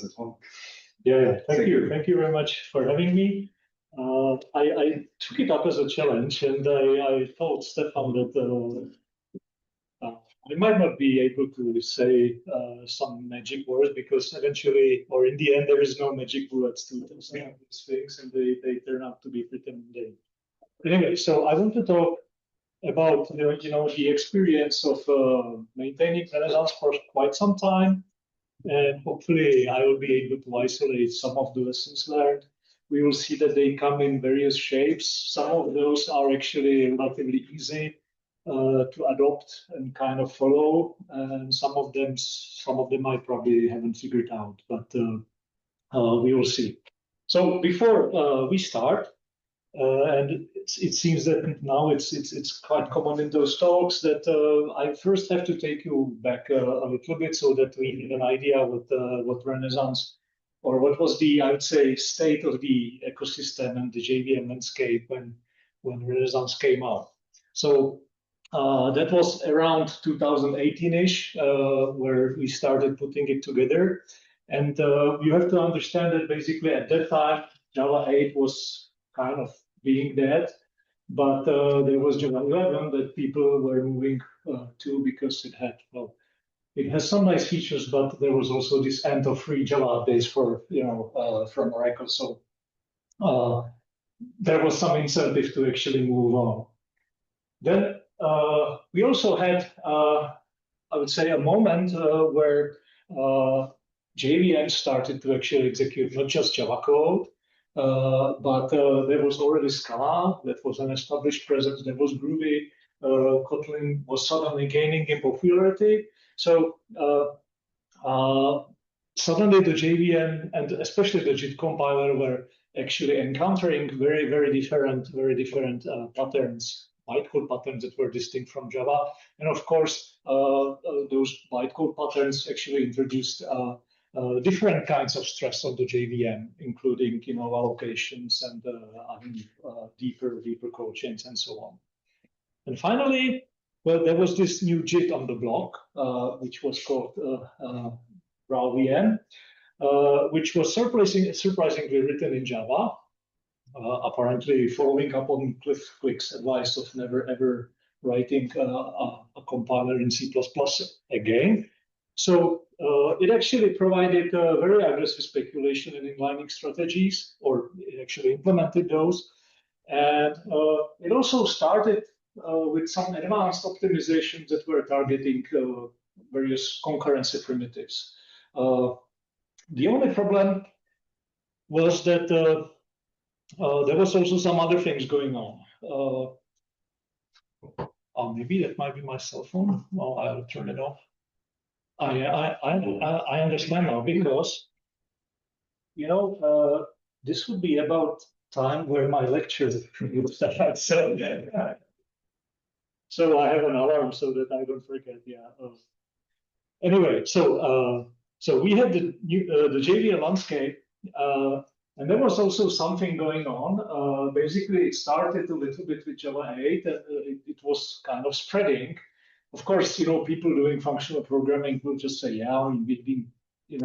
as well. Yeah, thank you. Thank you very much for having me. I took it up as a challenge, and I told Stefan that I might not be able to say some magic words because eventually, or in the end, there is no magic bullets to some of these things, and they turn out to be pretty mundane. Anyway, so I want to talk about the experience of maintaining Renaissance for quite some time, and hopefully I will be able to isolate some of the lessons learned. We will see that they come in various shapes. Some of those are actually relatively easy to adopt and kind of follow, and some of them I probably haven't figured out, but we will see. So before we start, and it seems that now it's quite common in those talks that I first have to take you back a little bit so that we get an idea what Renaissance, or what was the, I would say, state of the ecosystem and the JVM landscape when Renaissance came out. So that was around 2018-ish where we started putting it together. And you have to understand that basically at that time, Java 8 was kind of being dead, but there was Java 11 that people were moving to because it has some nice features, but there was also this end of free Java updates for from Oracle. So there was some incentive to actually move on. Then we also had, I would say, a moment where JVM started to actually execute not just Java code, but there was already Scala that was an established presence. There was Groovy. Kotlin was suddenly gaining in popularity. So suddenly the JVM and especially the JIT compiler were actually encountering very different patterns, bytecode patterns that were distinct from Java. And of course, those bytecode patterns actually introduced different kinds of stress on the JVM, including allocations and deeper code chains and so on. And finally, well, there was this new JIT on the block, which was called RAW-VM, which was surprisingly written in Java, apparently following up on Cliff Quick's advice of never ever writing a compiler in C++ again. So it actually provided very aggressive speculation and inlining strategies, or it actually implemented those. And it also started with some advanced optimizations that were targeting various concurrency primitives. The only problem was that there was also some other things going on. Maybe that might be my cell phone. Well, I'll turn it off. I understand now because, this would be about time where my lecture would start. So I have an alarm so that I don't forget. Yeah. Anyway, so we had the JVM landscape, and there was also something going on. Basically, it started a little bit with Java 8, and it was kind of spreading. Of course, people doing functional programming will just say, yeah, we've been,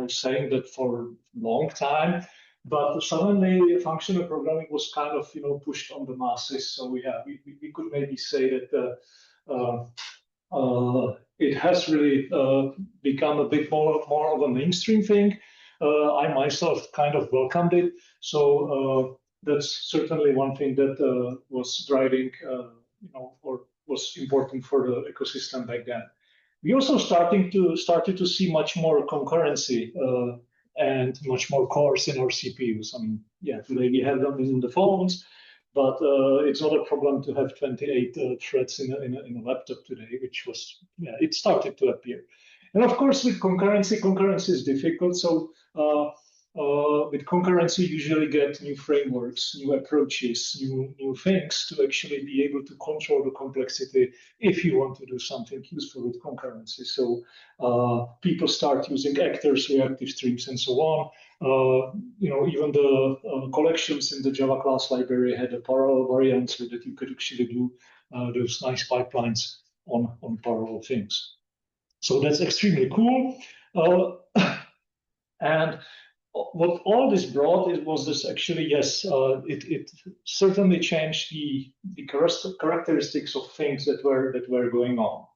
saying that for a long time. But suddenly, functional programming was kind of, pushed on the masses. So we could maybe say that it has really become a bit more of a mainstream thing. I myself kind of welcomed it. So that's certainly one thing that was driving, or was important for the ecosystem back then. We also started to see much more concurrency and much more cores in our CPUs. I mean, yeah, today we have them in the phones, but it's not a problem to have 28 threads in a laptop today, which was, it started to appear. And of course, with concurrency is difficult. So with concurrency, you usually get new frameworks, new approaches, new things to actually be able to control the complexity if you want to do something useful with concurrency. So people start using actors, reactive streams, and so on. Even the collections in the Java class library had a parallel variant so that you could actually do those nice pipelines on parallel things. So that's extremely cool. And what all this brought it was this actually, yes, it certainly changed the characteristics of things that were going on.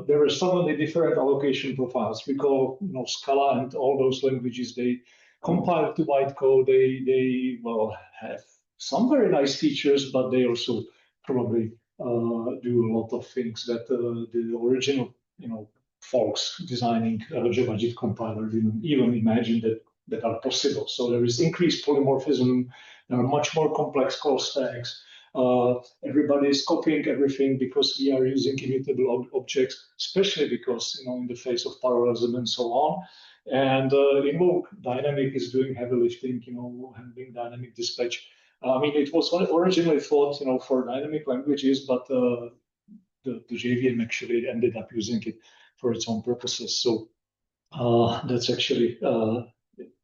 There were so many different allocation profiles. We call, Scala and all those languages. They compile to bytecode. They well have some very nice features, but they also probably do a lot of things that the original, folks designing JavaJit compiler didn't even imagine that are possible. So there is increased polymorphism. There are much more complex call stacks. Everybody is copying everything because we are using immutable objects, especially because, in the face of parallelism and so on. And Invoke Dynamic is doing heavy lifting, handling dynamic dispatch. I mean, it was originally thought, for dynamic languages, but the JVM actually ended up using it for its own purposes. So that's actually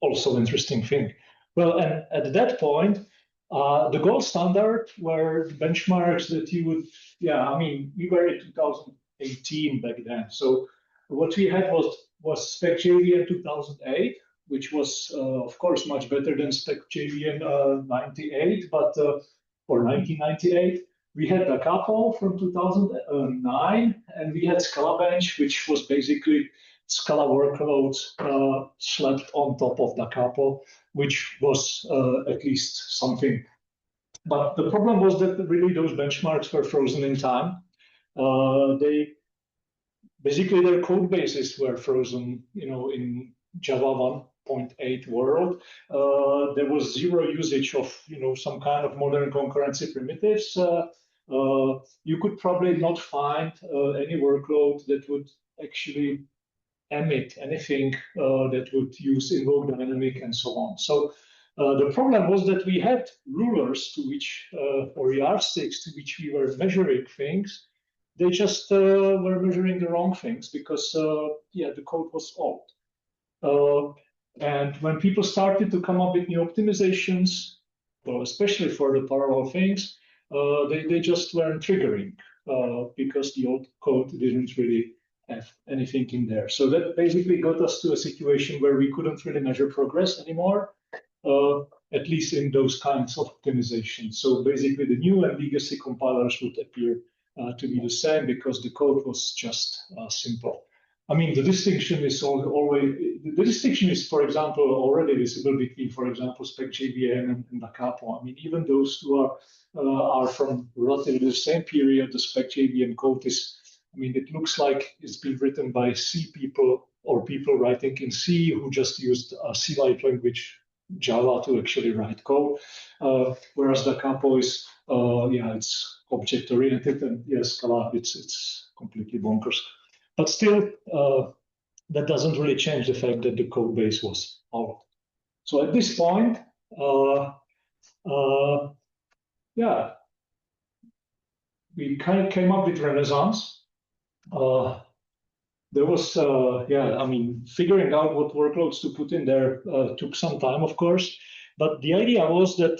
also an interesting thing. Well, and at that point, the gold standard were the benchmarks that you would, I mean, we were in 2018 back then. So what we had was Spec JVM 2008, which was, of course, much better than Spec JVM 98, but for 1998. We had Da Capo from 2009, and we had Scala Bench, which was basically Scala workloads slapped on top of Da Capo, which was at least something. But the problem was that really those benchmarks were frozen in time. They basically their code bases were frozen, in Java 1.8 world. There was zero usage of, some kind of modern concurrency primitives. You could probably not find any workload that would actually emit anything that would use invoke dynamic and so on. So the problem was that we had rulers to which, or yardsticks to which we were measuring things. They just were measuring the wrong things because, the code was old. And when people started to come up with new optimizations, well, especially for the parallel things, they just weren't triggering because the old code didn't really have anything in there. So that basically got us to a situation where we couldn't really measure progress anymore, at least in those kinds of optimizations. So basically the new and legacy compilers would appear to be the same because the code was just simple. I mean, the distinction is for example, already visible between, for example, Spec JVM and Da Capo. I mean, even those two are from relatively the same period. The Spec JVM code is, I mean, it looks like it's been written by C people or people writing in C who just used a C-like language, Java, to actually write code. Whereas Da Capo is, it's object-oriented, and yes, Scala, it's completely bonkers. But still, that doesn't really change the fact that the code base was old. So at this point, we kind of came up with Renaissance. There was, I mean, figuring out what workloads to put in there took some time, of course. But the idea was that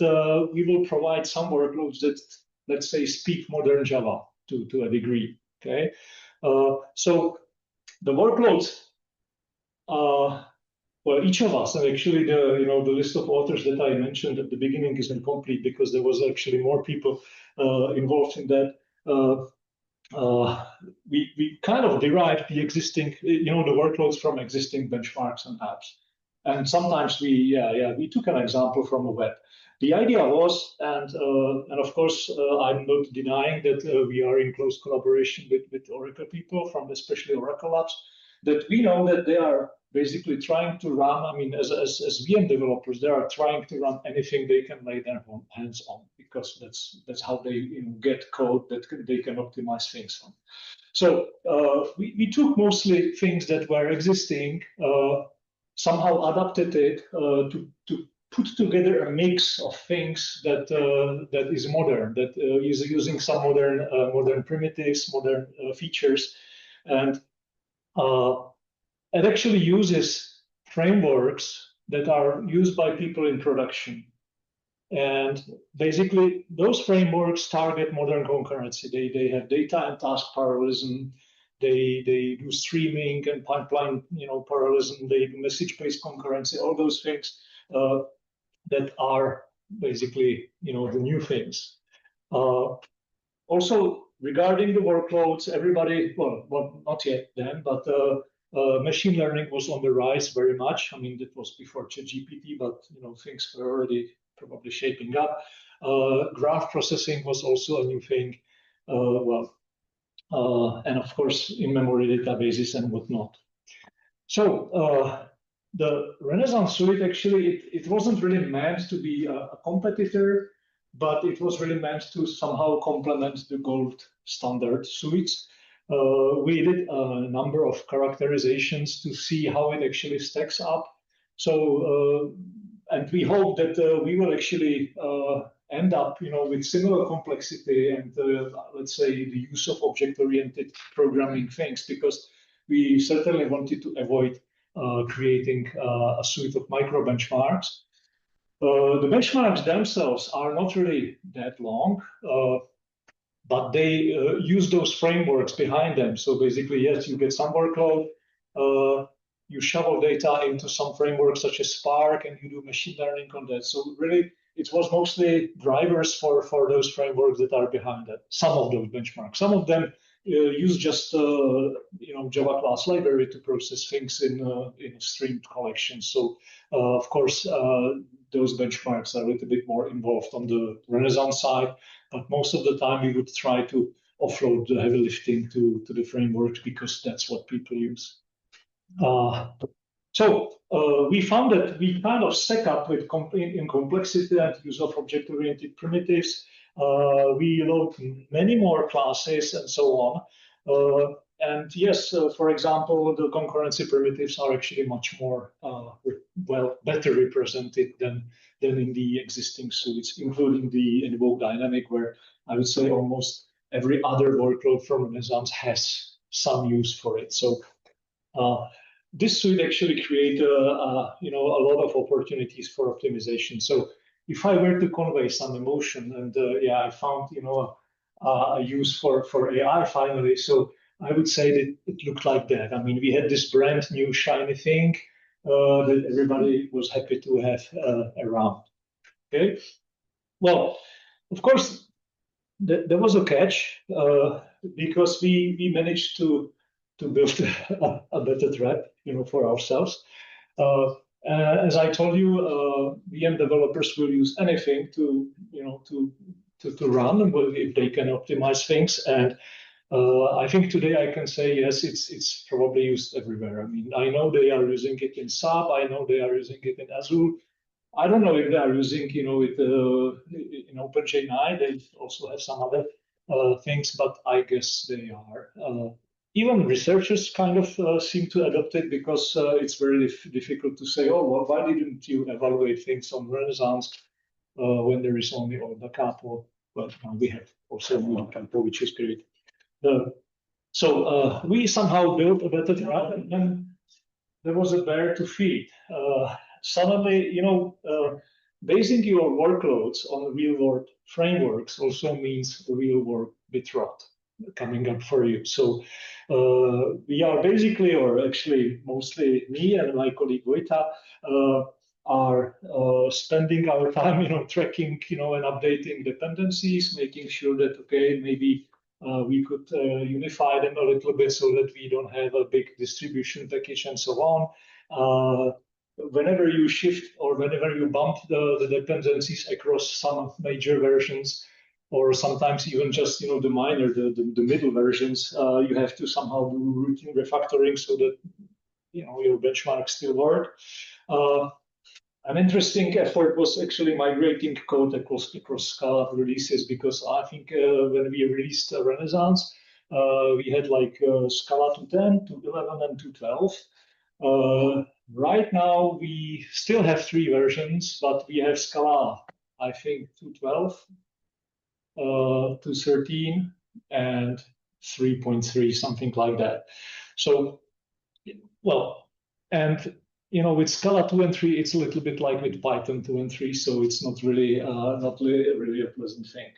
we will provide some workloads that, let's say, speak modern Java to a degree. Okay, so the workloads, well, each of us, and actually the list of authors that I mentioned at the beginning is incomplete because there was actually more people involved in that. We kind of derived the existing, the workloads from existing benchmarks and apps. And sometimes we took an example from a web. The idea was, and of course, I'm not denying that we are in close collaboration with Oracle people from especially Oracle Labs, that we know that they are basically trying to run, I mean, as VM developers, they are trying to run anything they can lay their hands on because that's how they get code that they can optimize things on. So we took mostly things that were existing, somehow adapted it to put together a mix of things that is modern, that is using some modern primitives, modern features, and it actually uses frameworks that are used by people in production. And basically, those frameworks target modern concurrency. They have data and task parallelism. they do streaming and pipeline, parallelism. They do message-based concurrency. All those things that are basically, the new things. Also, regarding the workloads, everybody, well, not yet then, but machine learning was on the rise very much. I mean, that was before ChatGPT, but things were already probably shaping up. Graph processing was also a new thing. And of course, in-memory databases and whatnot. So the Renaissance suite, actually, it wasn't really meant to be a competitor, but it was really meant to somehow complement the gold standard suites. We did a number of characterizations to see how it actually stacks up. So, and we hope that we will actually end up, with similar complexity and let's say the use of object-oriented programming things, because we certainly wanted to avoid creating a suite of micro benchmarks. The benchmarks themselves are not really that long, but they use those frameworks behind them. So basically, yes, you get some workload, you shovel data into some framework such as Spark, and you do machine learning on that. So really, it was mostly drivers for those frameworks that are behind that. Some of those benchmarks, some of them use just Java class library to process things in streamed collections. So of course those benchmarks are a little bit more involved on the Renaissance side, but most of the time we would try to offload the heavy lifting to the frameworks because that's what people use. So we found that we kind of stack up with in complexity and use of object-oriented primitives. We load many more classes and so on. And yes, for example, the concurrency primitives are actually much more, better represented than in the existing suites, including the invoke dynamic, where I would say almost every other workload from Renaissance has some use for it. So this suite actually created a lot of opportunities for optimization. So if I were to convey some emotion, and I found a use for AI finally. So I would say that it looked like that. I mean, we had this brand new shiny thing that everybody was happy to have around. Okay. Well, of course, there was a catch because we managed to build a better trap, for ourselves. As I told you, VM developers will use anything to run if they can optimize things. And I think today I can say yes, it's probably used everywhere. I mean, I know they are using it in SAP. I know they are using it in Azure. I don't know if they are using, it in OpenGNI. They also have some other things, but I guess they are. Even researchers kind of seem to adopt it because it's very difficult to say, oh, well, why didn't you evaluate things on Renaissance when there is only all the capo? But we have also one capo, which is great. So we somehow built a better trap, and then there was a bear to feed. Suddenly, basing your workloads on real-world frameworks also means real-world bit rot coming up for you. So we are basically, or actually mostly me and my colleague Vojta, are spending our time, tracking, and updating dependencies, making sure that, okay, maybe we could unify them a little bit so that we don't have a big distribution package and so on. Whenever you shift or whenever you bump the dependencies across some major versions, or sometimes even just the minor, the middle versions, you have to somehow do routine refactoring so that your benchmarks still work. An interesting effort was actually migrating code across Scala releases, because I think when we released Renaissance, we had like Scala 2.10, 2.11, and 2.12. Right now, we still have 3 versions, but we have Scala, I think, 2.12, 2.13, and 3.3, something like that. So, well, and with Scala 2 and 3, it's a little bit like with Python 2 and 3, so it's not really a pleasant thing.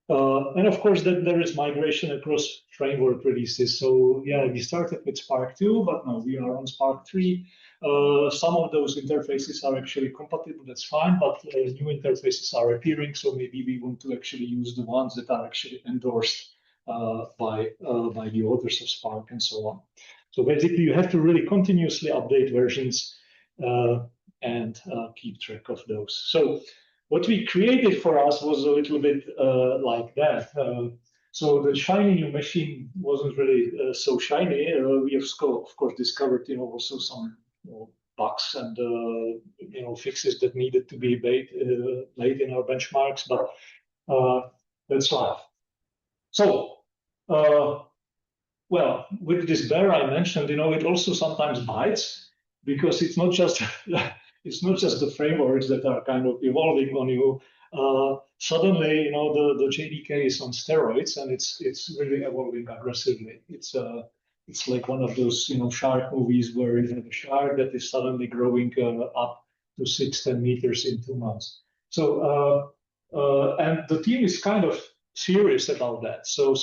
And of course, then there is migration across framework releases. So yeah, we started with Spark 2, but now we are on Spark 3. Some of those interfaces are actually compatible, that's fine, but new interfaces are appearing, so maybe we want to actually use the ones that are actually endorsed by the authors of Spark and so on. So basically, you have to really continuously update versions and keep track of those. So what we created for us was a little bit like that. So the shiny new machine wasn't really so shiny. We have, of course, discovered, also some bugs and fixes that needed to be made in our benchmarks, but that's life. So, well, with this bear I mentioned, it also sometimes bites because it's not just it's not just the frameworks that are kind of evolving on you. Suddenly, the JDK is on steroids and it's really evolving aggressively. It's like one of those shark movies where you have a shark that is suddenly growing up to 6-10 meters in 2 months. So and the team is kind of serious about that. So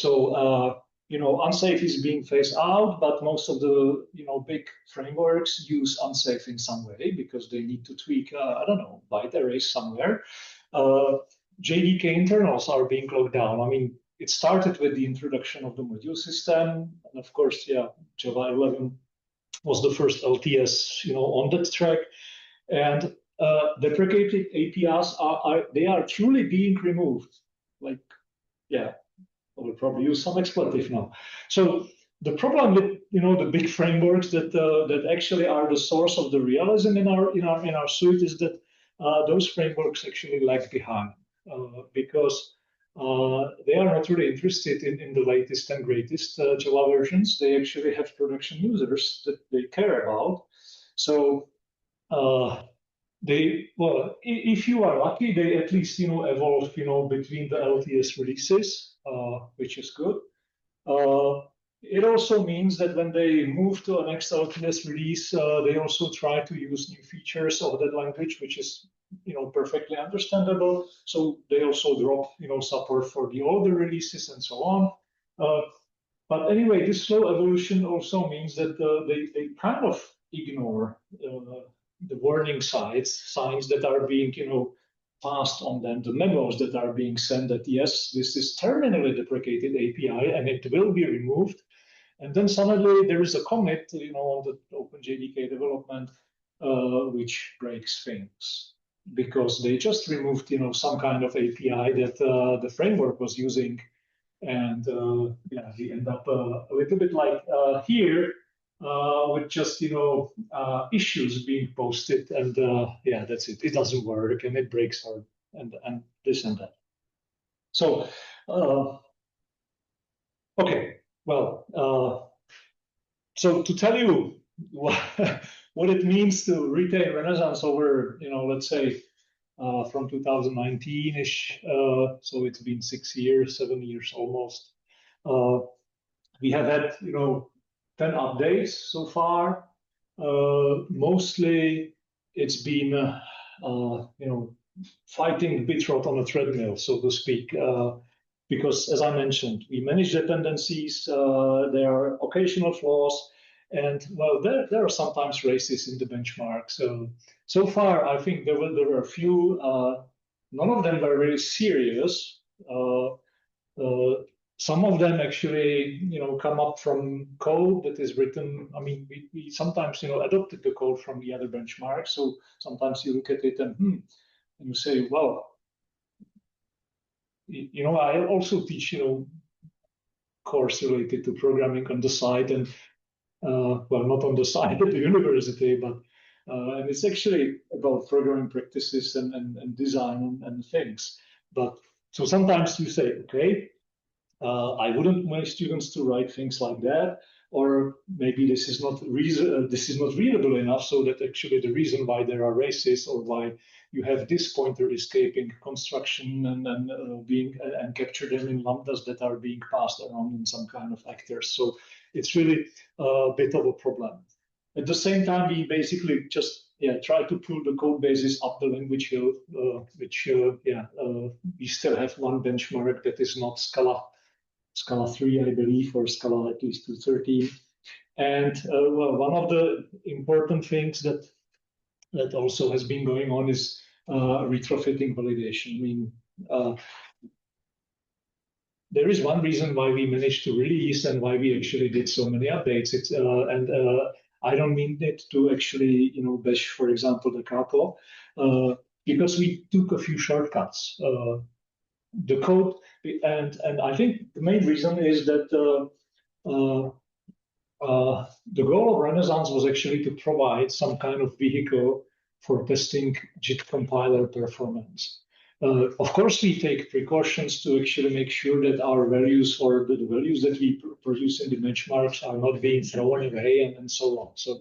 unsafe is being phased out, but most of the big frameworks use unsafe in some way because they need to tweak, I don't know, byte arrays somewhere. JDK internals are being locked down. I mean, it started with the introduction of the module system, and of course, yeah, Java 11 was the first LTS, on that track, and deprecated APIs are truly being removed. Like, yeah, I will probably use some expletive now. So the problem with the big frameworks that actually are the source of the realism in our suite is that those frameworks actually lag behind because they are not really interested in the latest and greatest Java versions. They actually have production users that they care about. So if you are lucky, they at least evolve between the LTS releases, which is good. It also means that when they move to a next LTS release, they also try to use new features of that language, which is perfectly understandable. So they also drop support for the older releases and so on. But anyway, this slow evolution also means that they kind of ignore the warning signs that are being passed on them, the memos that are being sent that yes, this is terminally deprecated API and it will be removed. And then suddenly there is a commit on the OpenJDK development which breaks things because they just removed some kind of API that the framework was using. And yeah, we end up a little bit like here with just issues being posted, and yeah, that's it. It doesn't work, and it breaks our and this and that. So okay, well, so to tell you what it means to retain Renaissance over let's say from 2019-ish, so it's been 6 years, 7 years almost. We have had 10 updates so far. Mostly it's been fighting bit rot on a treadmill, so to speak, because as I mentioned, we manage dependencies. There are occasional flaws, and well, there are sometimes races in the benchmark. So far, I think there were a few. None of them were very serious. Some of them actually, come up from code that is written. I mean, we sometimes, adopted the code from the other benchmarks. So sometimes you look at it and you say, well, I also teach, course related to programming on the side, and well, not on the side at the university, but and it's actually about programming practices and design and things. But so sometimes you say, okay, I wouldn't want students to write things like that, or maybe this is not readable enough, so that actually the reason why there are races or why you have this pointer escaping construction and being and capture them in lambdas that are being passed around in some kind of actors. So it's really a bit of a problem. At the same time, we basically just try to pull the code bases up the language hill, which we still have one benchmark that is not Scala Scala 3, I believe, or Scala at least 213. And well, one of the important things that also has been going on is retrofitting validation. I mean, there is one reason why we managed to release and why we actually did so many updates. I don't mean it to actually, bash, for example, the capo, because we took a few shortcuts. The code, and I think the main reason is that the goal of Renaissance was actually to provide some kind of vehicle for testing JIT compiler performance. Of course, we take precautions to actually make sure that our values or the values that we produce in the benchmarks are not being thrown away and so on. So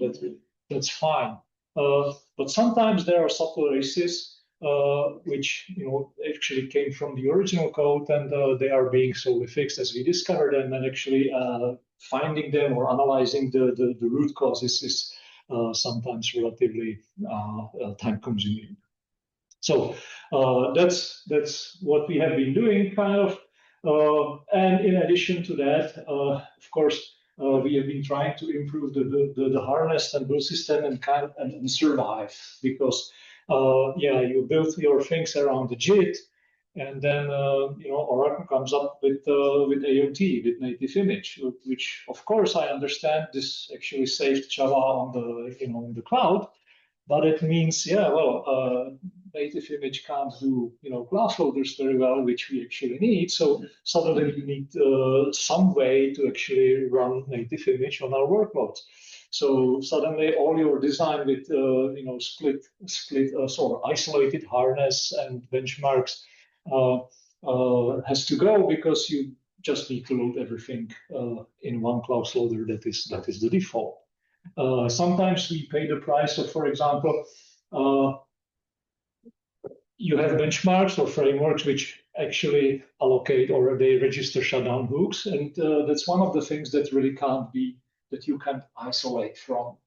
that's fine. But sometimes there are subtle races which actually came from the original code, and they are being slowly fixed as we discovered them, and actually finding them or analyzing the root causes is sometimes relatively time-consuming. So that's what we have been doing, kind of. And in addition to that, of course, we have been trying to improve the harness and build system and survive, because you build your things around the JIT, and then Oracle comes up with AOT, with native image, which of course I understand this actually saved Java on the in the cloud, but it means native image can't do class loaders very well, which we actually need. So suddenly we need some way to actually run native image on our workloads. So suddenly all your design with isolated harness and benchmarks has to go, because you just need to load everything in one class loader that is the default. Sometimes we pay the price of, for example, you have benchmarks or frameworks which actually allocate or they register shutdown hooks, and that's one of the things that really that you can't isolate from.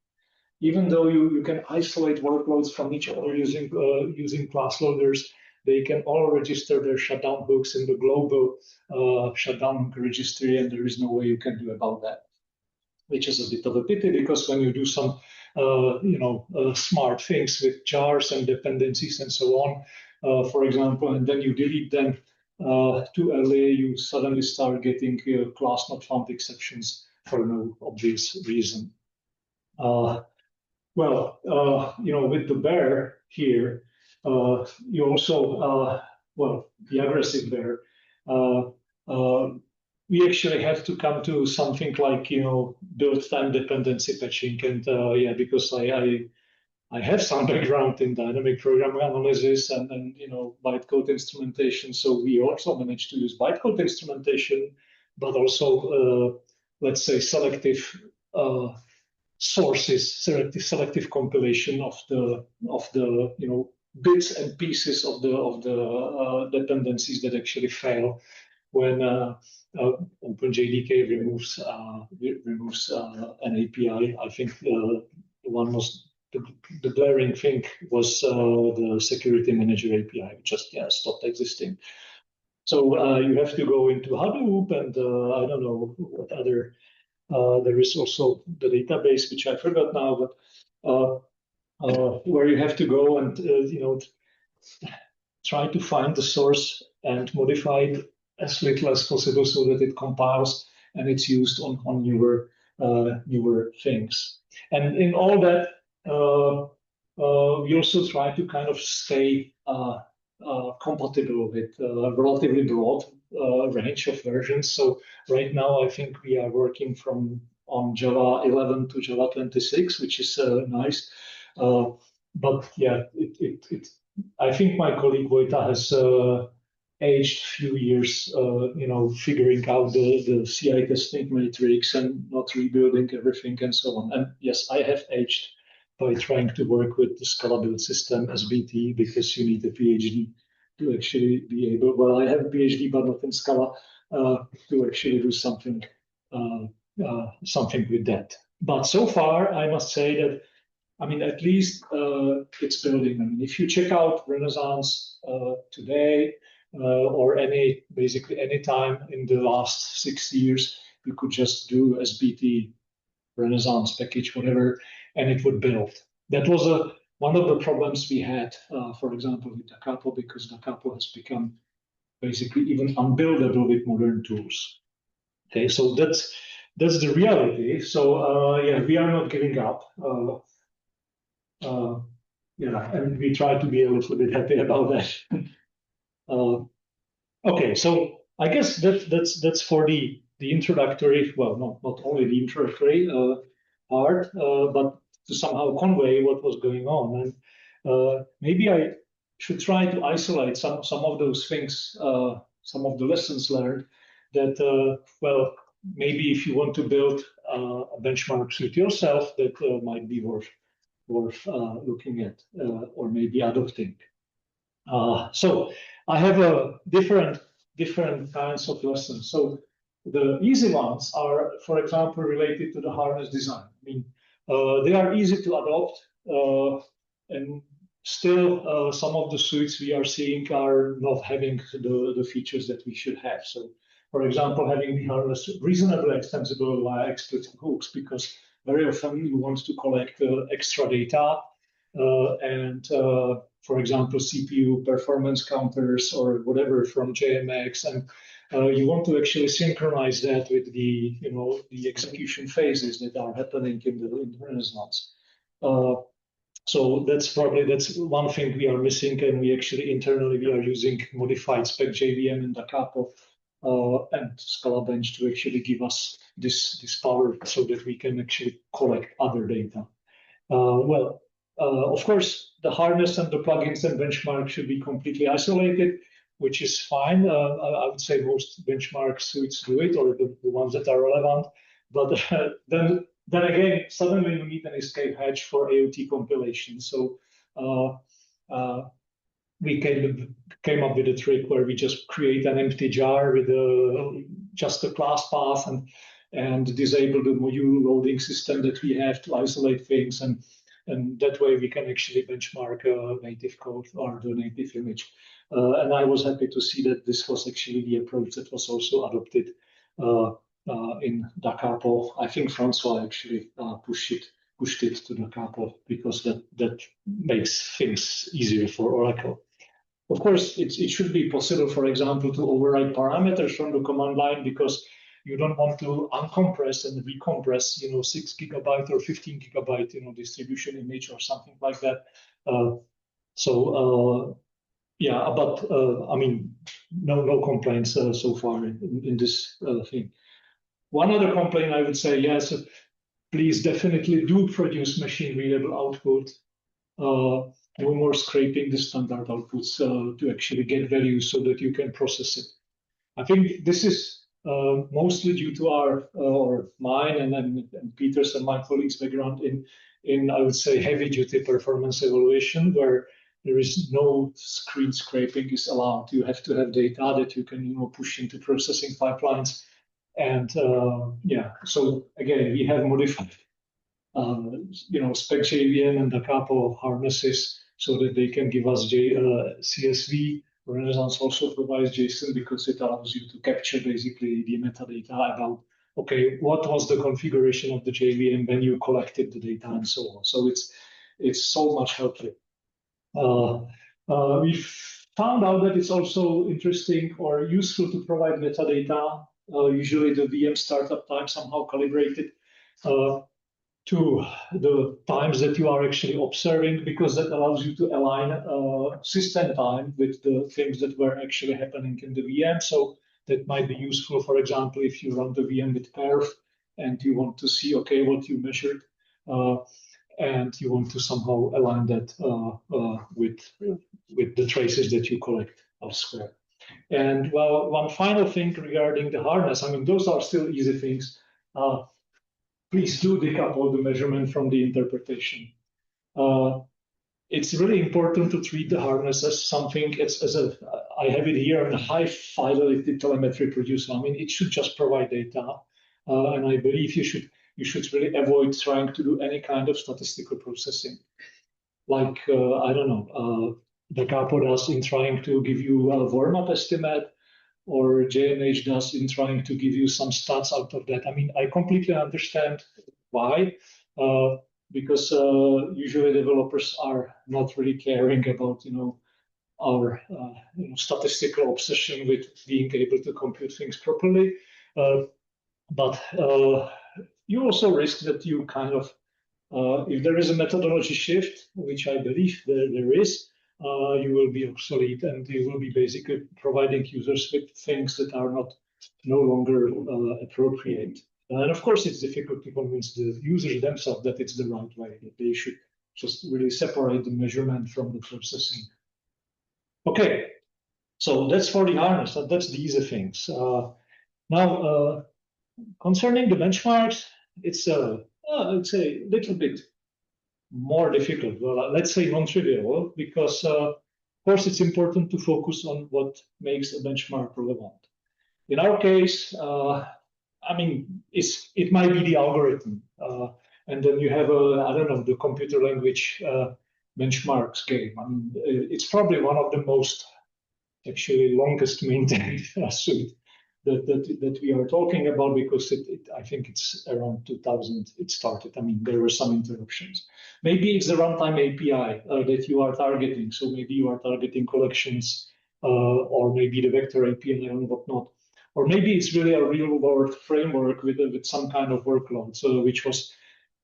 Even though you can isolate workloads from each other using class loaders, they can all register their shutdown hooks in the global shutdown hook registry, and there is no way you can do about that, which is a bit of a pity, because when you do some smart things with jars and dependencies and so on, for example, and then you delete them too early, you suddenly start getting class not found exceptions for no obvious reason. With the bear here, you also, the aggressive bear, we actually have to come to something like, build time dependency patching. And because I have some background in dynamic programming analysis and bytecode instrumentation, so we also managed to use bytecode instrumentation, but also, let's say, selective sources, selective compilation of the bits and pieces of the dependencies that actually fail when OpenJDK removes an API. I think the glaring thing was the security manager API, which just stopped existing. So you have to go into Hadoop and I don't know what other. There is also the database, which I forgot now, but where you have to go and try to find the source and modify it as little as possible so that it compiles and it's used on newer things. And in all that, we also try to kind of stay compatible with a relatively broad range of versions. So right now, I think we are working on Java 11 to Java 26, which is nice. But yeah, I think my colleague Vojta has aged few years, figuring out the CI testing matrix and not rebuilding everything and so on. And yes, I have aged by trying to work with the Scala build system SBT, because you need a PhD to actually be able. Well, I have a PhD, but not in Scala, to actually do something with that. But so far, I must say that, at least it's building. If you check out Renaissance today, or basically any time in the last 6 years, you could just do SBT, Renaissance package, whatever, and it would build. That was one of the problems we had, for example, with Da Capo, because Da Capo has become basically even unbuildable with modern tools. Okay, so that's the reality. So yeah, we are not giving up. Yeah, and we try to be a little bit happy about that. Okay, so I guess that's for the introductory. Well, not only the introductory part, but to somehow convey what was going on. And maybe I should try to isolate some of those things, some of the lessons learned. That well, maybe if you want to build a benchmark suite yourself, that might be worth looking at or maybe adopting. So I have a different kinds of lessons. So the easy ones are, for example, related to the harness design. I mean, they are easy to adopt, and still some of the suites we are seeing are not having the features that we should have. So, for example, having the harness reasonably extensible via explicit hooks, because very often you want to collect extra data and for example, CPU performance counters or whatever from JMX, and you want to actually synchronize that with the execution phases that are happening in the Renaissance. So that's one thing we are missing, and we actually internally we are using modified spec JVM in Da Capo and Scala Bench to actually give us this power so that we can actually collect other data. Well, of course, the harness and the plugins and benchmark should be completely isolated, which is fine. I would say most benchmark suites do it, or the ones that are relevant. But then again, suddenly you need an escape hatch for AOT compilation. So we came up with a trick where we just create an empty jar with just a class path and disable the module loading system that we have to isolate things, and that way we can actually benchmark native code or the native image. And I was happy to see that this was actually the approach that was also adopted in Da Capo. I think Francois actually pushed it to Da Capo because that makes things easier for Oracle. Of course, it should be possible, for example, to override parameters from the command line, because you don't want to uncompress and recompress, 6 gigabyte or 15 gigabyte, distribution image or something like that. Yeah, but I mean, no complaints so far in this thing. One other complaint I would say, yes, please definitely do produce machine readable output. No more scraping the standard outputs to actually get value so that you can process it. I think this is mostly due to our or mine and Peter's and my colleagues' background in I would say heavy duty performance evaluation, where there is no screen scraping is allowed. You have to have data that you can push into processing pipelines, and yeah. So again, we have modified spec JVM and a couple of harnesses so that they can give us CSV. Renaissance also provides JSON because it allows you to capture basically the metadata about, okay, what was the configuration of the JVM when you collected the data and so on. So it's so much helpful. We found out that it's also interesting or useful to provide metadata, usually the VM startup time somehow calibrated to the times that you are actually observing, because that allows you to align system time with the things that were actually happening in the VM. So that might be useful, for example, if you run the VM with perf and you want to see, okay, what you measured, and you want to somehow align that with the traces that you collect elsewhere. And well, one final thing regarding the harness, I mean, those are still easy things. Please do decouple the measurement from the interpretation. It's really important to treat the harness as something, I have it here, a high fidelity telemetry producer. I mean, it should just provide data. And I believe you should really avoid trying to do any kind of statistical processing. Like, I don't know, da capo does in trying to give you a warm-up estimate, or JNH does in trying to give you some stats out of that. I mean, I completely understand why, because usually developers are not really caring about, our statistical obsession with being able to compute things properly. But you also risk that you kind of, if there is a methodology shift, which I believe there is, you will be obsolete and you will be basically providing users with things that are no longer appropriate. And of course, it's difficult to convince the users themselves that it's the right way, that they should just really separate the measurement from the processing. Okay, so that's for the harness, that's the easy things. Now, concerning the benchmarks, it's a little bit more difficult. Well, let's say non-trivial, because of course it's important to focus on what makes a benchmark relevant. In our case, I mean, it might be the algorithm, and then you have I don't know, the computer language benchmarks game. I mean, it's probably one of the most actually longest maintained suite that we are talking about, because I think it's around 2000 it started. I mean, there were some interruptions. Maybe it's the runtime API that you are targeting. So maybe you are targeting collections, or maybe the vector API and whatnot. Or maybe it's really a real-world framework with some kind of workload, which was,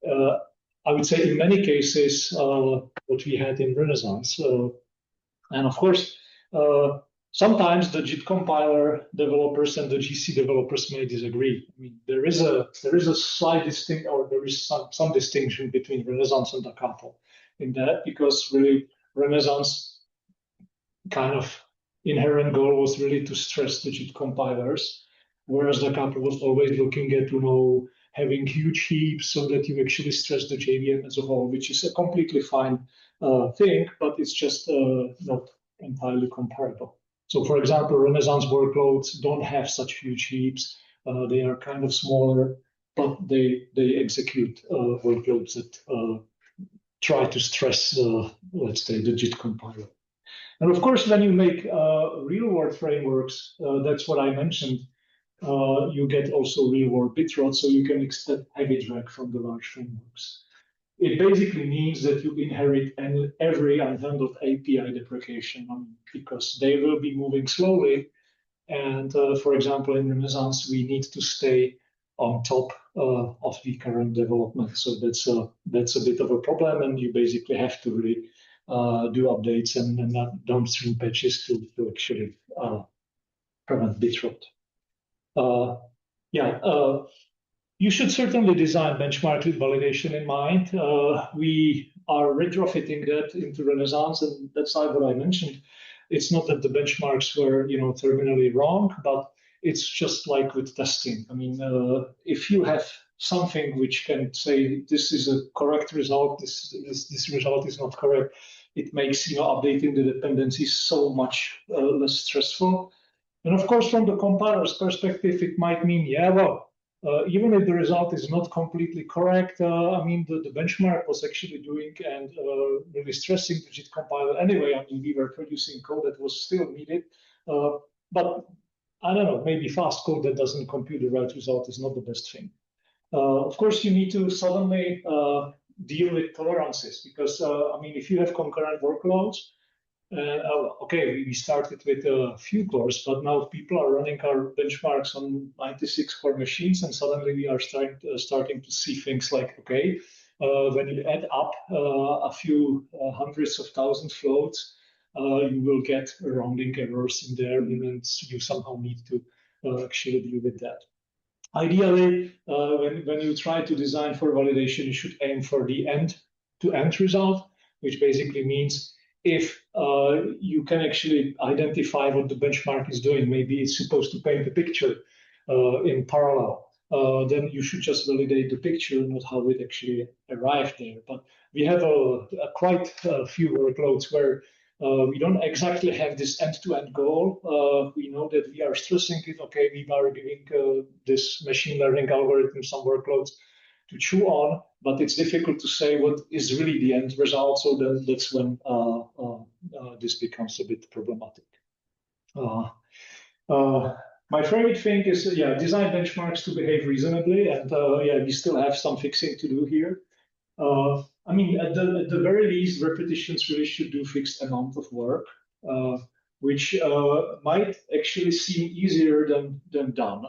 I would say, in many cases, what we had in Renaissance. And of course, sometimes the JIT compiler developers and the GC developers may disagree. I mean, there is a slight distinction, or there is some distinction between Renaissance and da capo in that, because really Renaissance kind of inherent goal was really to stress the JIT compilers, whereas da capo was always looking at having huge heaps so that you actually stress the JVM as a whole, which is a completely fine thing, but it's just not entirely comparable. So, for example, Renaissance workloads don't have such huge heaps. They are kind of smaller, but they execute workloads that try to stress, let's say, the JIT compiler. And of course, when you make real-world frameworks, that's what I mentioned, you get also real-world bitrot, so you can extend heavy drag from the large frameworks. It basically means that you inherit every unhandled API deprecation, because they will be moving slowly. And for example, in Renaissance, we need to stay on top of the current development. So that's a bit of a problem, and you basically have to really do updates and downstream patches to actually prevent bitrot. You should certainly design benchmark with validation in mind. We are retrofitting that into Renaissance, and that's like what I mentioned. It's not that the benchmarks were, terminally wrong, but it's just like with testing. I mean, if you have something which can say this is a correct result, this result is not correct, it makes updating the dependencies so much less stressful. And of course, from the compiler's perspective, it might mean, even if the result is not completely correct, I mean, the benchmark was actually doing and really stressing the JIT compiler anyway. I mean, we were producing code that was still needed, but I don't know, maybe fast code that doesn't compute the right result is not the best thing. Of course, you need to suddenly deal with tolerances, because, I mean, if you have concurrent workloads, okay, we started with a few cores, but now people are running our benchmarks on 96 core machines, and suddenly we are starting to see things like, okay, when you add up a few hundreds of thousands floats, you will get rounding errors in there, and you somehow need to actually deal with that. Ideally, when you try to design for validation, you should aim for the end-to-end result, which basically means if you can actually identify what the benchmark is doing, maybe it's supposed to paint the picture in parallel, then you should just validate the picture, not how it actually arrived there. But we have quite a few workloads where we don't exactly have this end-to-end goal. We know that we are stressing it. Okay, we are giving this machine learning algorithm some workloads to chew on, but it's difficult to say what is really the end result. So then that's when the this becomes a bit problematic. My favorite thing is, design benchmarks to behave reasonably, and we still have some fixing to do here. I mean, at the very least, repetitions really should do fixed amount of work, which might actually seem easier than done.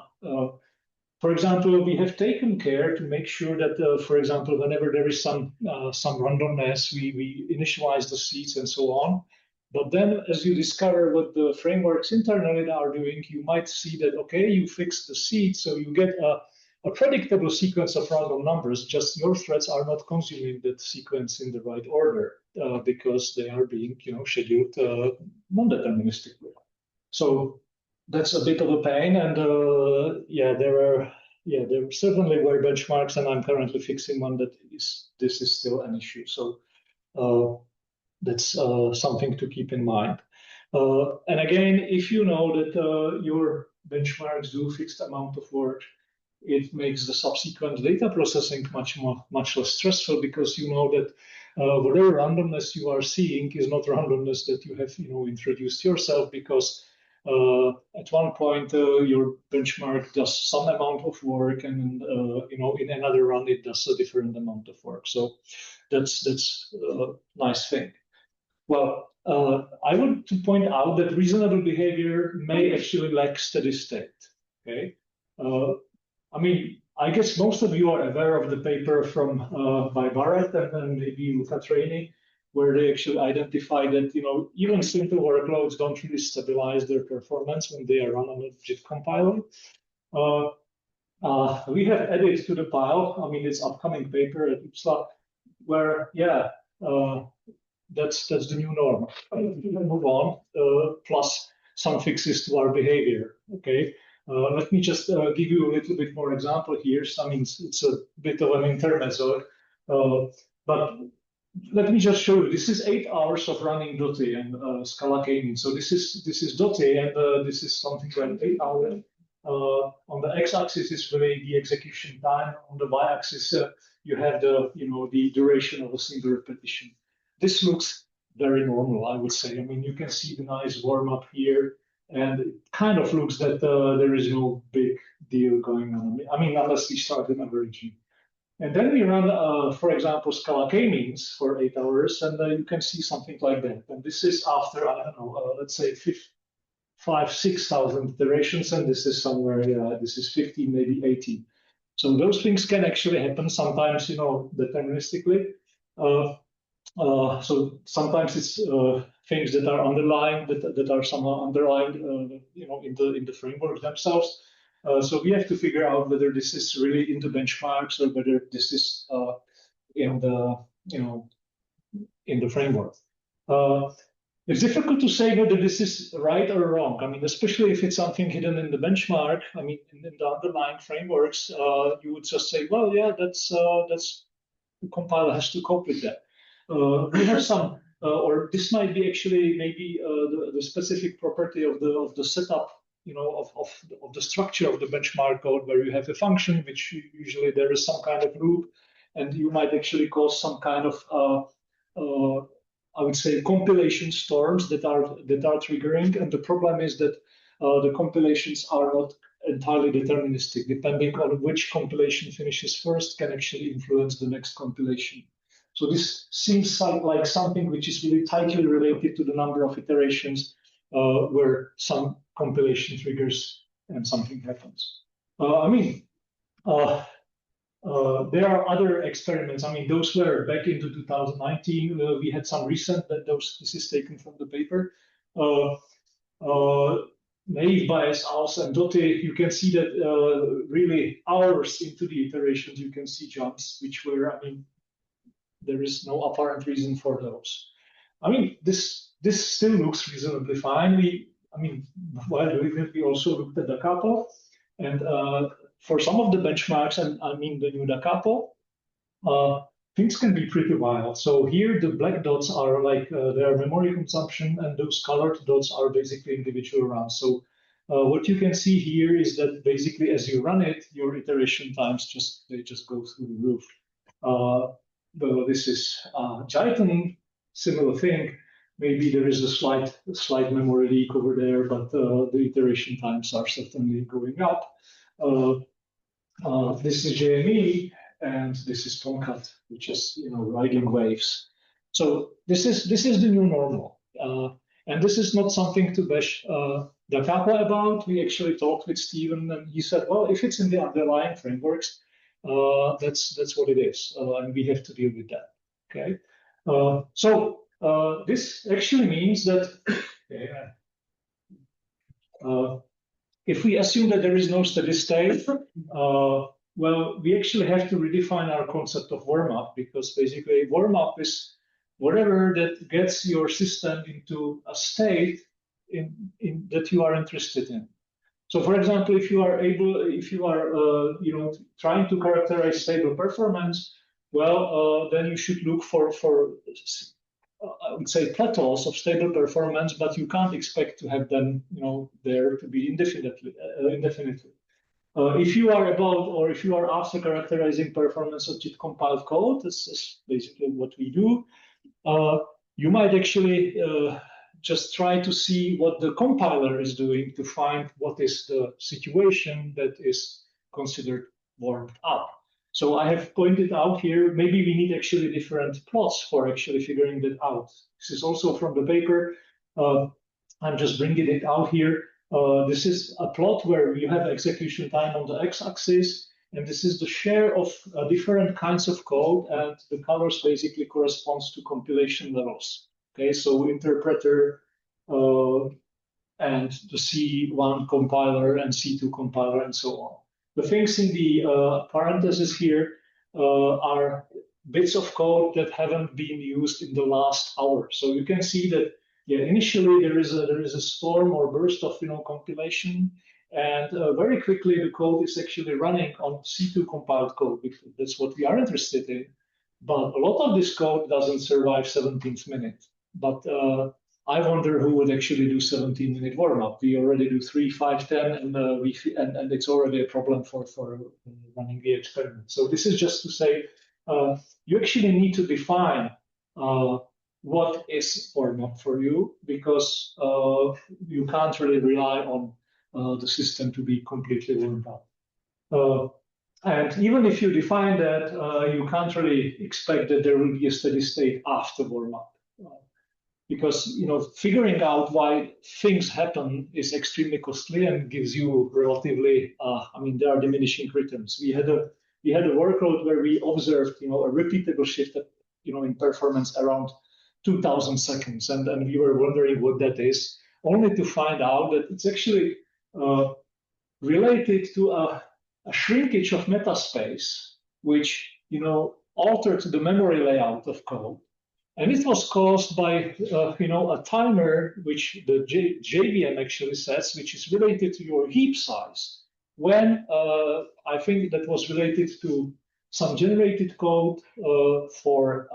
For example, we have taken care to make sure that, for example, whenever there is some randomness, we initialize the seeds and so on. But then, as you discover what the frameworks internally are doing, you might see that, okay, you fix the seed, so you get a predictable sequence of random numbers, just your threads are not consuming that sequence in the right order because they are being scheduled non-deterministically. So that's a bit of a pain, and there certainly were benchmarks, and I'm currently fixing one that this is still an issue. So that's something to keep in mind. And again, if you know that your benchmarks do fixed amount of work, it makes the subsequent data processing much less stressful, because you know that whatever randomness you are seeing is not randomness that you have introduced yourself, because at one point your benchmark does some amount of work, and in another run it does a different amount of work. So that's a nice thing. Well, I want to point out that reasonable behavior may actually lack steady state. Okay, I mean, I guess most of you are aware of the paper from by Barrett and maybe Luca Traini, where they actually identified that even simple workloads don't really stabilize their performance when they are run on a JIT compiler. We have added to the pile, I mean, this upcoming paper at Uppsala, where that's the new norm. Move on, plus some fixes to our behavior. Okay. Let me just give you a little bit more example here. So, I mean, it's a bit of an intermezzo, but let me just show you. This is 8 hours of running Dotty and Scala K-mean. So this is Dotty, and this is something like 8 hours. On the x-axis is really the execution time. On the y-axis, you have the duration of a single repetition. This looks very normal, I would say. I mean, you can see the nice warm up here. And it kind of looks that there is no big deal going on. I mean, unless we start in averaging. And then we run, for example, Scala K-means for 8 hours, and you can see something like that. And this is after, I don't know, let's say 6,000 iterations, and this is somewhere, this is 15, maybe 18. So those things can actually happen sometimes, deterministically. So sometimes it's things that are underlying, that are somehow underlined, in the framework themselves. So we have to figure out whether this is really in the benchmarks or whether this is in the framework. It's difficult to say whether this is right or wrong. I mean, especially if it's something hidden in the benchmark. I mean, in the underlying frameworks, you would just say, well, yeah, that's the compiler has to cope with that. We have some, or this might be actually maybe the specific property of the setup, of the structure of the benchmark code, where you have a function which usually there is some kind of loop, and you might actually cause some kind of I would say compilation storms that are triggering, and the problem is that the compilations are not entirely deterministic. Depending on which compilation finishes first can actually influence the next compilation. So this seems like something which is really tightly related to the number of iterations where some compilation triggers and something happens. There are other experiments. I mean, those were back into 2019. We had some recent this is taken from the paper. Naive bias, als, and Dotty, you can see that really hours into the iterations, you can see jumps, which were, I mean, there is no apparent reason for those. I mean, this still looks reasonably fine. While doing it, we also looked at the capo, and for some of the benchmarks, and I mean the new da capo, things can be pretty wild. So here the black dots are like their memory consumption, and those colored dots are basically individual runs. So what you can see here is that basically as you run it, your iteration times just go through the roof. This is Jython, similar thing. maybe there is a slight memory leak over there, but the iteration times are certainly going up. This is JME, and this is Tomcat, which is riding waves. So this is the new normal, and this is not something to bash Da Kappa about. We actually talked with Steven, and he said, well, if it's in the underlying frameworks, that's what it is, and we have to deal with that. Okay, so this actually means that if we assume that there is no steady state, well, we actually have to redefine our concept of warm-up, because basically warm-up is whatever that gets your system into a state that you are interested in. So, for example, if you are trying to characterize stable performance, well, then you should look for I would say plateaus of stable performance, but you can't expect to have them, there to be indefinitely. If you are after characterizing performance of JIT compiled code, this is basically what we do. You might actually just try to see what the compiler is doing to find what is the situation that is considered warmed up. So I have pointed out here, maybe we need actually different plots for actually figuring that out. This is also from the paper. I'm just bringing it out here. This is a plot where you have execution time on the x-axis, and this is the share of different kinds of code, and the colors basically corresponds to compilation levels. Okay, so interpreter and the C1 compiler and C2 compiler and so on. The things in the parentheses here are bits of code that haven't been used in the last hour. So you can see that, yeah, initially there is a storm or burst of compilation, and very quickly the code is actually running on C2 compiled code, because that's what we are interested in. But a lot of this code doesn't survive 17th minute. But I wonder who would actually do 17-minute warm-up. We already do 3, 5, 10, and it's already a problem for running the experiment. So this is just to say you actually need to define what is warm-up for you, because you can't really rely on the system to be completely warmed up. And even if you define that, you can't really expect that there will be a steady state after warm-up. Because figuring out why things happen is extremely costly and gives you relatively, there are diminishing returns. We had a workload where we observed, a repeatable shift, in performance around 2,000 seconds, and we were wondering what that is, only to find out that it's actually related to a shrinkage of metaspace, which altered the memory layout of code. And it was caused by, a timer, which the JVM actually sets, which is related to your heap size. When I think that was related to some generated code for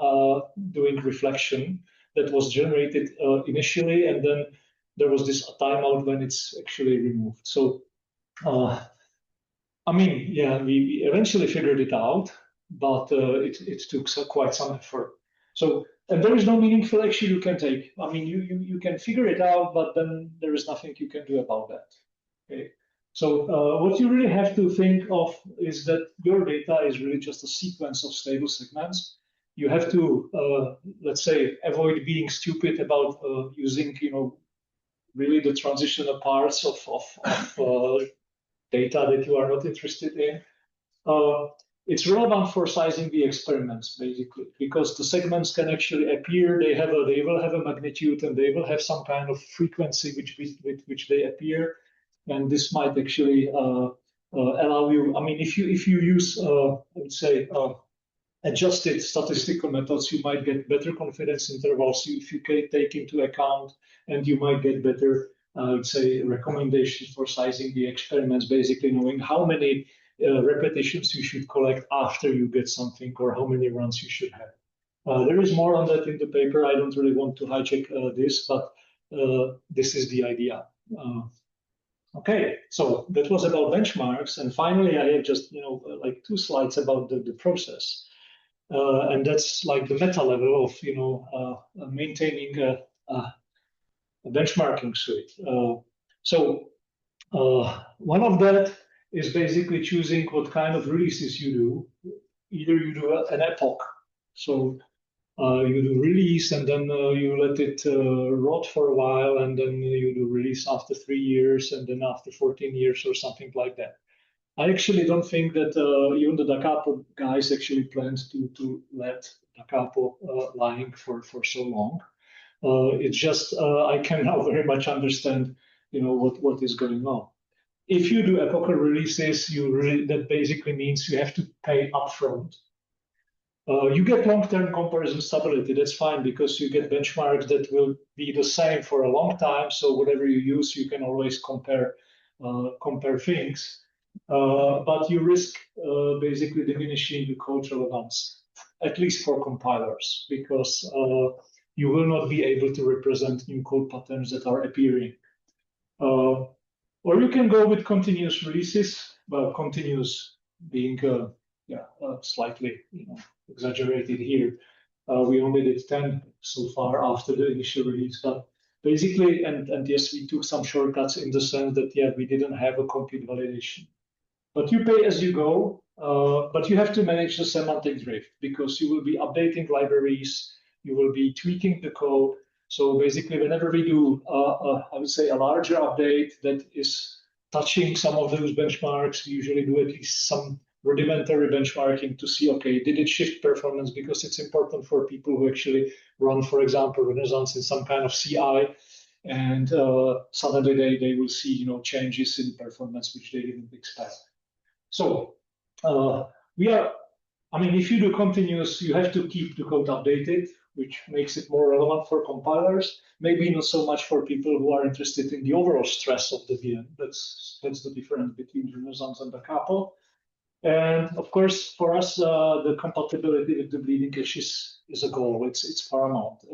doing reflection that was generated initially, and then there was this timeout when it's actually removed. So, we eventually figured it out, but it took quite some effort. So, and there is no meaningful action you can take. You can figure it out, but then there is nothing you can do about that. Okay. So what you really have to think of is that your data is really just a sequence of stable segments. You have to, let's say, avoid being stupid about using, really the transitional parts of data that you are not interested in. It's relevant for sizing the experiments, basically, because the segments can actually appear. They will have a magnitude, and they will have some kind of frequency with which they appear, and this might actually allow you. If you use, I would say, adjusted statistical methods, you might get better confidence intervals if you can take into account, and you might get better, I would say, recommendations for sizing the experiments, basically knowing how many repetitions you should collect after you get something, or how many runs you should have. There is more on that in the paper. I don't really want to hijack this, but this is the idea. Okay, so that was about benchmarks, and finally I have just like 2 slides about the process, and that's like the meta level of maintaining benchmarking suite. One of that is basically choosing what kind of releases you do. Either you do an epoch, so you do release and then you let it rot for a while, and then you do release after 3 years, and then after 14 years or something like that. I actually don't think that even the Da Capo guys actually planned to let Da Capo lying for so long. It's just I can now very much understand, what is going on. If you do epochal releases, that basically means you have to pay upfront. You get long-term comparison stability. That's fine because you get benchmarks that will be the same for a long time. So whatever you use, you can always compare things. But you risk basically diminishing the code relevance, at least for compilers, because you will not be able to represent new code patterns that are appearing. Or you can go with continuous releases, but continuous being slightly exaggerated here. We only did 10 so far after the initial release, but basically, and yes, we took some shortcuts in the sense that we didn't have a complete validation. But you pay as you go, but you have to manage the semantic drift because you will be updating libraries, you will be tweaking the code. So basically, whenever we do, I would say, a larger update that is touching some of those benchmarks, we usually do at least some rudimentary benchmarking to see, okay, did it shift performance? Because it's important for people who actually run, for example, Renaissance in some kind of CI, and suddenly they will see, changes in performance which they didn't expect. So if you do continuous, you have to keep the code updated, which makes it more relevant for compilers. Maybe not so much for people who are interested in the overall stress of the VM. That's the difference between Renaissance and Da Capo. And of course, for us, the compatibility with the bleeding cache is a goal. It's paramount.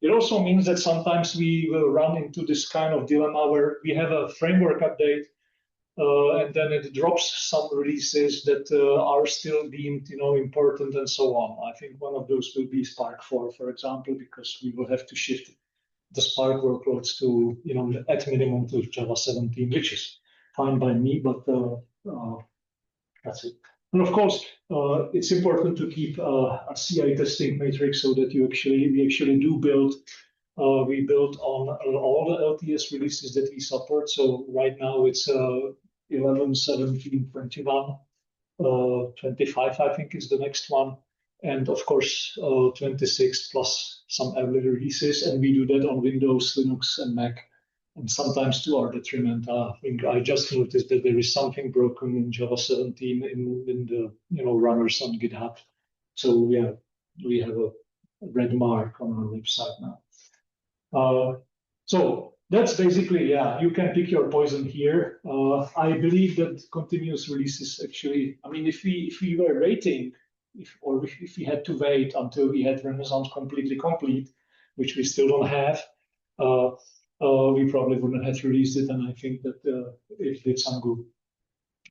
It also means that sometimes we will run into this kind of dilemma where we have a framework update, and then it drops some releases that are still deemed, important and so on. I think one of those will be Spark 4, for example, because we will have to shift the Spark workloads to, at minimum to Java 17, which is fine by me, but that's it. And of course, it's important to keep a CI testing matrix so that we actually do build. We build on all the LTS releases that we support. So right now it's 11, 17, 21, 25, I think is the next one. And of course, 26 plus some early releases. And we do that on Windows, Linux, and Mac. And sometimes to our detriment. I just noticed that there is something broken in Java 17 in the runners on GitHub. So we have a red mark on our website now. So that's basically, you can pick your poison here. I believe that continuous releases actually, if we were waiting, if we had to wait until we had Renaissance completely complete, which we still don't have, we probably wouldn't have released it, and I think that it did some good.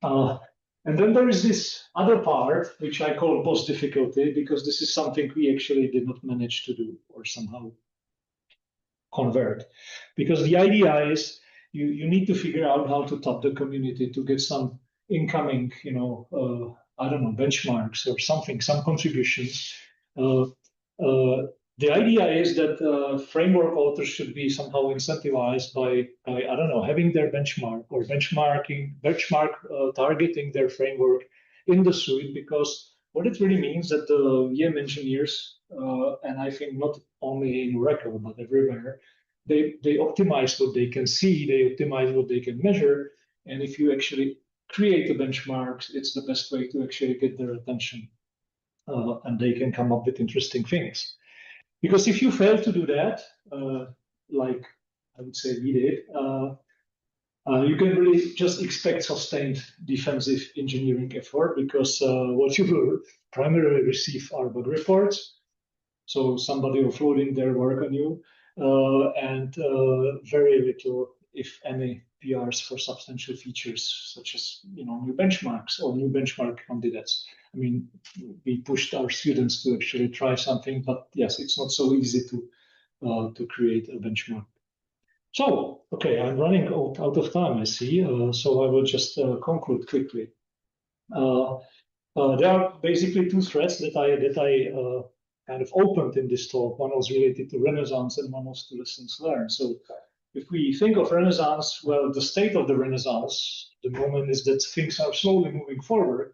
And then there is this other part, which I call post difficulty, because this is something we actually did not manage to do or somehow convert. Because the idea is you need to figure out how to tap the community to get some incoming, benchmarks or something, some contributions. The idea is that framework authors should be somehow incentivized by having their benchmark or targeting their framework in the suite, because what it really means that the VM engineers, and I think not only in Oracle, but everywhere, they optimize what they can see, they optimize what they can measure, and if you actually create a benchmark, it's the best way to actually get their attention, and they can come up with interesting things. Because if you fail to do that, like I would say we did, you can really just expect sustained defensive engineering effort, because what you will primarily receive are bug reports. So somebody offloading their work on you, and very little, if any, PRs for substantial features, such as new benchmarks or new benchmark candidates. We pushed our students to actually try something, but yes, it's not so easy to create a benchmark. So, okay, I'm running out of time, I see. So I will just conclude quickly. There are basically two threads that I kind of opened in this talk. One was related to Renaissance and one was to lessons learned. So if we think of Renaissance, well, the state of the Renaissance, the moment is that things are slowly moving forward.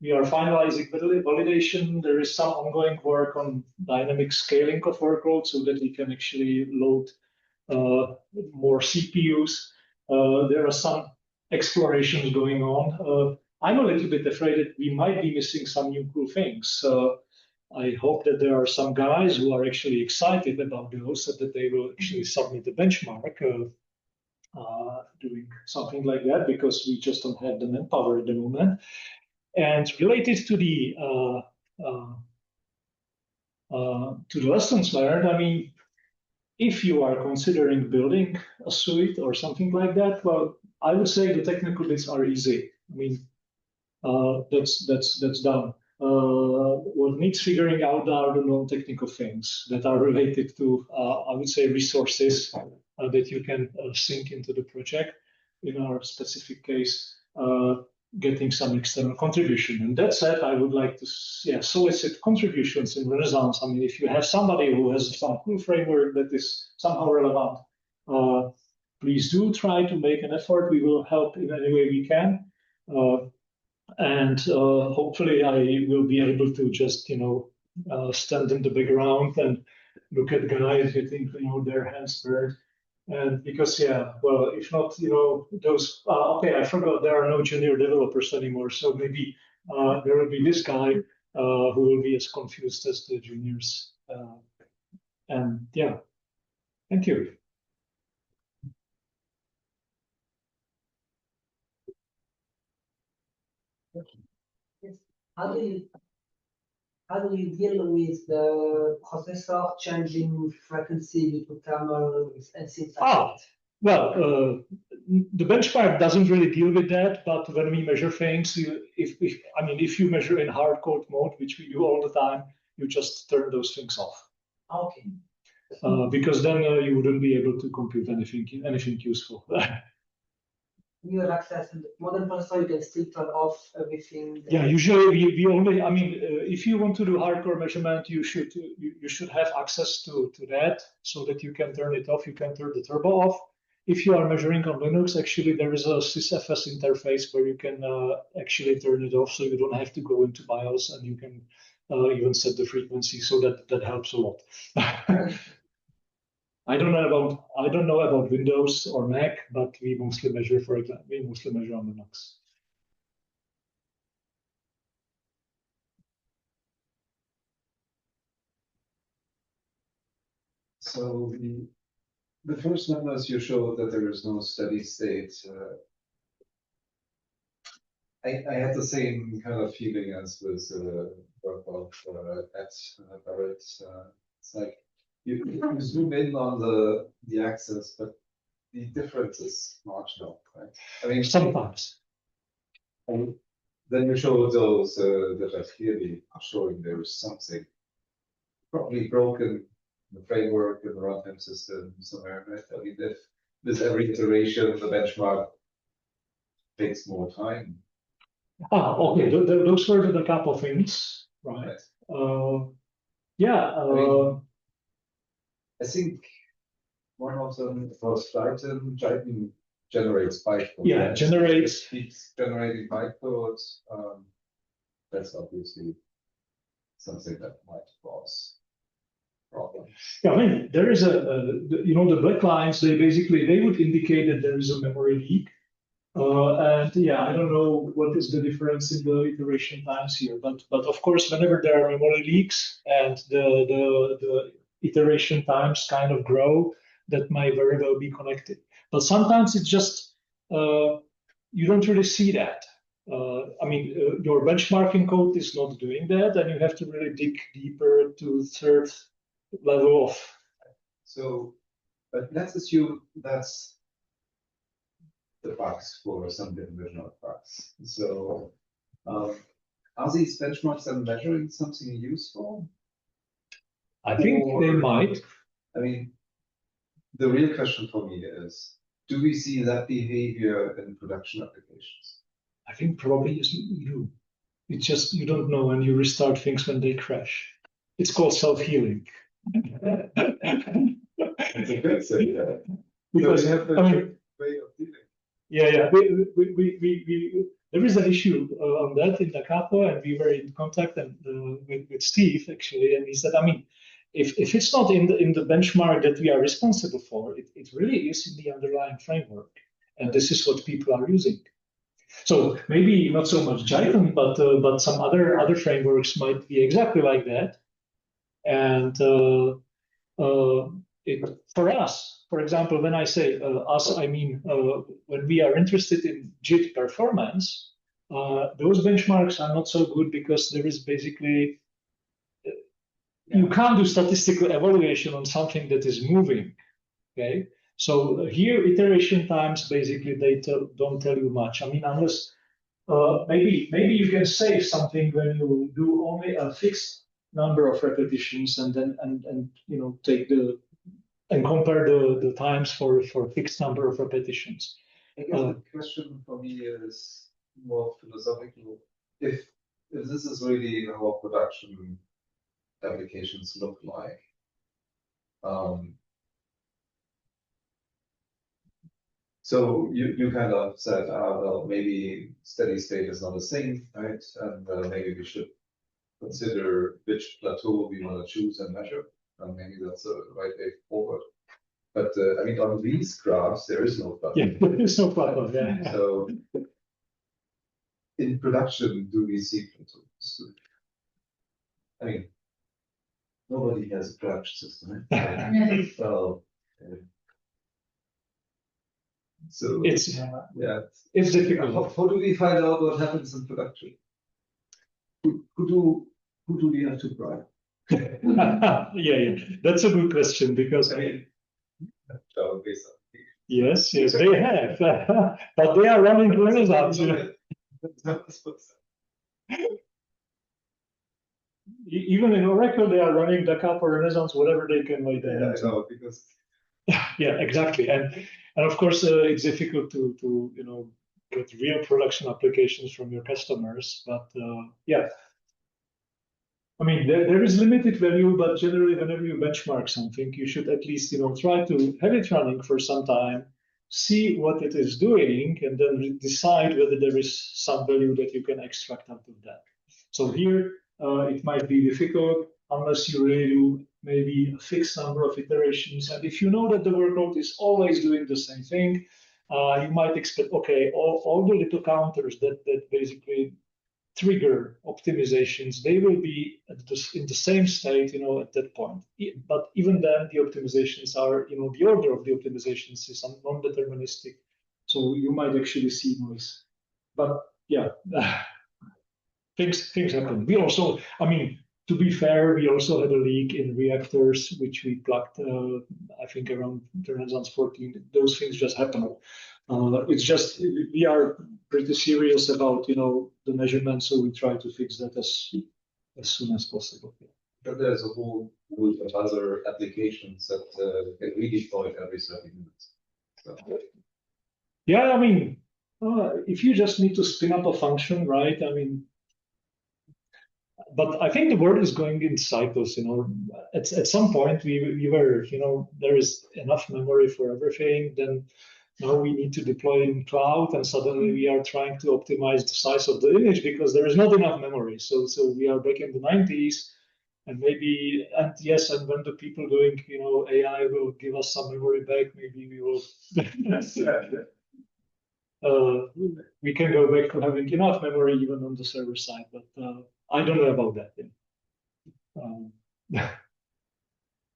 We are finalizing validation. There is some ongoing work on dynamic scaling of workloads so that we can actually load more CPUs. There are some explorations going on. I'm a little bit afraid that we might be missing some new cool things. I hope that there are some guys who are actually excited about those, so that they will actually submit a benchmark doing something like that, because we just don't have the manpower at the moment. And related to the lessons learned, I mean, if you are considering building a suite or something like that, well, I would say the technical bits are easy. I mean, that's done. What needs figuring out are the non-technical things that are related to, I would say, resources that you can sink into the project. In our specific case, getting some external contribution. And that said, I would like to solicit contributions in Renaissance. I mean, if you have somebody who has some cool framework that is somehow relevant, please do try to make an effort. We will help in any way we can. And hopefully I will be able to just, stand in the background and look at guys getting, their hands burned. And because, well, if not, those, okay, I forgot there are no junior developers anymore. So maybe there will be this guy who will be as confused as the juniors. And yeah, thank you. Yes. How do you deal with the processor changing frequency between kernels and things like that? Well, the benchmark doesn't really deal with that, but when we measure things, if you measure in hard code mode, which we do all the time, you just turn those things off. Okay. Because then you wouldn't be able to compute anything useful. You have access to the modern processor, you can still turn off everything. Yeah, usually we only, if you want to do hardcore measurement, you should have access to that so that you can turn it off. You can turn the turbo off. If you are measuring on Linux, actually there is a sysfs interface where you can actually turn it off, so you don't have to go into BIOS, and you can even set the frequency, so that helps a lot. I don't know about Windows or Mac, but we mostly measure on Linux. So the first numbers you showed that there is no steady state. I had the same kind of feeling as with work of at Barrett. It's like you zoom in on the axis, but the difference is marginal, right? I mean, sometimes. And then you show those that are clearly showing there is something probably broken in the framework, in the runtime system somewhere, right? I mean, if with every iteration, the benchmark takes more time. Okay, those were the couple things, right? I think one of them was Jython generates bytecode. Yeah, right? Generates. Keeps generating bytecode. That's obviously something that might cause problems. Yeah, I mean, there is the black lines. They would indicate that there is a memory leak. And yeah, I don't know what is the difference in the iteration times here, but of course, whenever there are memory leaks and the iteration times kind of grow, that might very well be connected. But sometimes it's just you don't really see that. Your benchmarking code is not doing that, and you have to really dig deeper to third level of. So, but let's assume that's the bugs for some divisional bugs. So, are these benchmarks then measuring something useful? I think they might. I mean, the real question for me is, do we see that behavior in production applications? I think probably you do. It's just you don't know when you restart things when they crash. It's called self-healing. It's a good thing, yeah. Because So we have the I mean, way of dealing. yeah. There is an issue on that in Da Capo, and we were in contact and with Steve actually, and he said, I mean, if it's not in the benchmark that we are responsible for, it really is in the underlying framework, and this is what people are using. So maybe not so much Jython, but some other frameworks might be exactly like that, and for us, for example, when I say us, I mean when we are interested in JIT performance, those benchmarks are not so good because there is basically, you can't do statistical evaluation on something that is moving, okay? So here, iteration times, basically, they don't tell you much. I mean, unless maybe you can save something when you do only a fixed number of repetitions and then and you know take and compare the times for a fixed number of repetitions. I guess the question for me is more philosophical. If this is really how production applications look like, so you kind of said, well, maybe steady state is not a thing, right? And maybe we should consider which plateau we want to choose and measure. And maybe that's the right way forward. But I mean, on these graphs, there is no plateau. Yeah, there is no plateau. Yeah. So in production, do we see plateaus? I mean, nobody has a production system. Right? So it's difficult. How do we find out what happens in production? Who do we have to bribe? yeah, that's a good question because I mean, yes, they have, but they are running Renaissance. Even in Oracle, they are running Da Capo Renaissance, whatever they can lay their hands on. Because yeah, exactly, and of course it's difficult to you know get real production applications from your customers, but yeah. I mean, there is limited value, but generally, whenever you benchmark something, you should at least, you know, try to have it running for some time, see what it is doing, and then decide whether there is some value that you can extract out of that. So here, it might be difficult unless you really do maybe a fixed number of iterations. And if you know that the workload is always doing the same thing, you might expect, okay, all the little counters that basically trigger optimizations, they will be in the same state, you know, at that point. But even then, the optimizations are, you know, the order of the optimizations is non-deterministic. So you might actually see noise. But yeah, things happen. We also, I mean, to be fair, we also had a leak in reactors, which we plugged, I think, around Renaissance 14. Those things just happen. It's just we are pretty serious about, you know, the measurement, so we try to fix that as soon as possible. But there's a whole group of other applications that get redeployed every 30 minutes. So. Yeah, I mean, if you just need to spin up a function, right? I mean, but I think the world is going in cycles, you know. At some point, we were, you know, there is enough memory for everything. Then now we need to deploy in cloud, and suddenly we are trying to optimize the size of the image because there is not enough memory. So we are back in the 90s, and maybe, and yes, and when the people doing, you know, AI will give us some memory back, maybe we will. We can go back to having enough memory even on the server side, but I don't know about that. Yeah.